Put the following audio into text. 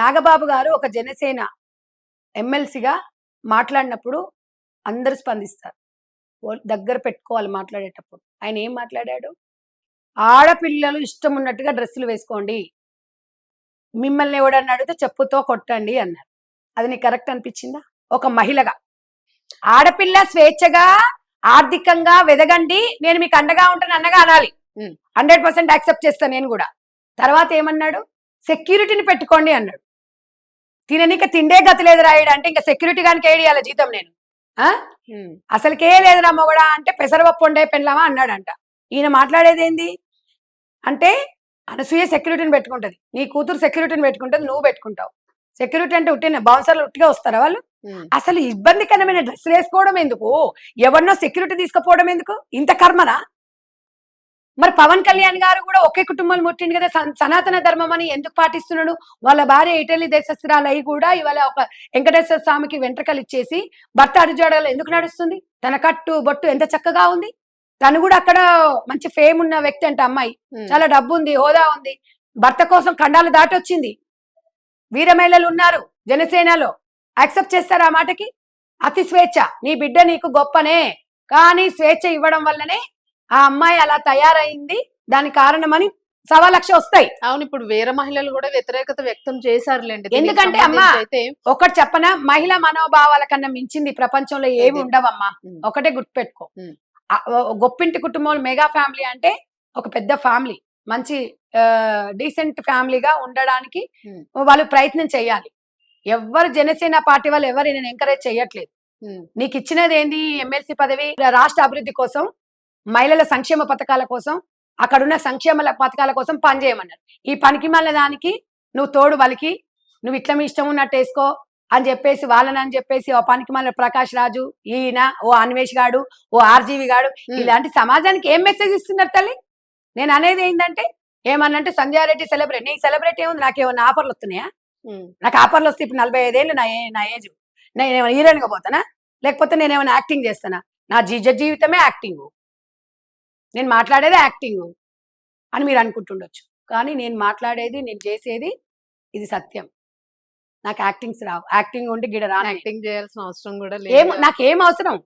నాగబాబు గారు ఒక జనసేన ఎమ్మెల్సీగా మాట్లాడినప్పుడు అందరూ స్పందిస్తారు. దగ్గర పెట్టుకోవాలి మాట్లాడేటప్పుడు. ఆయన ఏం మాట్లాడాడు? ఆడపిల్లలు ఇష్టం ఉన్నట్టుగా డ్రెస్సులు వేసుకోండి. మిమ్మల్ని ఎవడన్నా అడిగితే చెప్పుతో కొట్టండి అన్నారు. అది నీకు కరెక్ట్ అనిపించిందా? ఒక మహిళగా ఆడపిల్ల స్వేచ్ఛగా ఆర్థికంగా వెదగండి, నేను మీకు అండగా ఉంటాను అన్నగా అనాలి. 100% యాక్సెప్ట్ చేస్తాను నేను కూడా. తర్వాత ఏమన్నాడు? సెక్యూరిటీని పెట్టుకోండి అన్నాడు. తిననీక తిండే గతి లేదు రాయడు అంటే ఇంకా సెక్యూరిటీ గానికి ఏడియాల జీతం నేను అసలుకే లేదురా మొగడా అంటే పెసరపప్పు వండే పెళ్ళామా అన్నాడంట. ఈయన మాట్లాడేది ఏంది అంటే అనసూయ సెక్యూరిటీని పెట్టుకుంటది, నీ కూతురు సెక్యూరిటీని పెట్టుకుంటది, నువ్వు పెట్టుకుంటావు. సెక్యూరిటీ అంటే ఉట్టిన బౌన్సర్లు ఉట్టిగా వస్తారా వాళ్ళు? అసలు ఇబ్బందికరమైన డ్రెస్సులు వేసుకోవడం ఎందుకు? ఎవరినో సెక్యూరిటీ తీసుకుపోవడం ఎందుకు? ఇంత కర్మనా? మరి పవన్ కళ్యాణ్ గారు కూడా ఒకే కుటుంబం ముట్టింది కదా, సనాతన ధర్మం అని ఎందుకు పాటిస్తున్నాడు? వాళ్ళ భార్య ఇటలీ దేశస్తురాలు అయి కూడా ఇవాళ ఒక వెంకటేశ్వర స్వామికి వెంట్రుకలు ఇచ్చేసి భర్త అడుజాడలు ఎందుకు నడుస్తుంది? తన కట్టు బొట్టు ఎంత చక్కగా ఉంది. తను కూడా అక్కడ మంచి ఫేమ్ ఉన్న వ్యక్తి అంట. అమ్మాయి చాలా డబ్బు ఉంది, హోదా ఉంది. భర్త కోసం ఖండాలు దాటి వచ్చింది. వీర మహిళలు ఉన్నారు జనసేనలో. యాక్సెప్ట్ చేస్తారు ఆ మాటకి? అతి స్వేచ్ఛ, నీ బిడ్డ నీకు గొప్పనే, కానీ స్వేచ్ఛ ఇవ్వడం వల్లనే ఆ అమ్మాయి అలా తయారైంది, దానికి కారణమని 1,00,000 వస్తాయి. అవును, ఇప్పుడు వేరే మహిళలు కూడా వ్యతిరేకత వ్యక్తం చేశారులేండి. ఎందుకంటే అమ్మా ఒకటి చెప్పనా, మహిళా మనోభావాల కన్నా మించింది ప్రపంచంలో ఏమి ఉండవమ్మా. ఒకటే గుర్తుపెట్టుకో, గొప్పింటి కుటుంబం మెగా ఫ్యామిలీ అంటే ఒక పెద్ద ఫ్యామిలీ, మంచి డీసెంట్ ఫ్యామిలీగా ఉండడానికి వాళ్ళు ప్రయత్నం చేయాలి. ఎవరు జనసేన పార్టీ వాళ్ళు ఎవరు నేను ఎంకరేజ్ చేయట్లేదు. నీకు ఇచ్చినది ఏంది? ఎమ్మెల్సీ పదవి రాష్ట్ర అభివృద్ధి కోసం, మహిళల సంక్షేమ పథకాల కోసం, అక్కడున్న సంక్షేమ పథకాల కోసం పనిచేయమన్నారు. ఈ పనికి మళ్ళీ దానికి నువ్వు తోడు వలికి నువ్వు ఇట్లా మీ ఇష్టం ఉన్నట్టు వేసుకో అని చెప్పేసి వాళ్ళని చెప్పేసి ఓ పనికి మళ్ళీ ప్రకాష్ రాజు, ఈయన ఓ అన్వేష్ గాడు, ఓ ఆర్జీవి గాడు, ఇలాంటి సమాజానికి ఏం మెసేజ్ ఇస్తున్నారు తల్లి? నేను అనేది ఏంటంటే, ఏమన్నంటే సంధ్యారెడ్డి సెలబ్రిటీ, నీ సెలబ్రిటీ ఏముంది? నాకేమన్నా ఆఫర్లు వస్తున్నాయా? నాకు ఆఫర్లు వస్తే ఇప్పుడు 45 ఏళ్ళు నా ఏజ్, నేనేమైనా హీరోయిన్గా పోతానా? లేకపోతే నేనేమైనా యాక్టింగ్ చేస్తానా? నా జీవితమే యాక్టింగ్, నేను మాట్లాడేది యాక్టింగ్ అని మీరు అనుకుంటుండొచ్చు. కానీ నేను మాట్లాడేది, నేను చేసేది ఇది సత్యం. నాకు యాక్టింగ్స్ రావు. యాక్టింగ్ ఉండి గిడ రాను. యాక్టింగ్ చేయాల్సిన అవసరం కూడా లేదు. నాకేం అవసరం?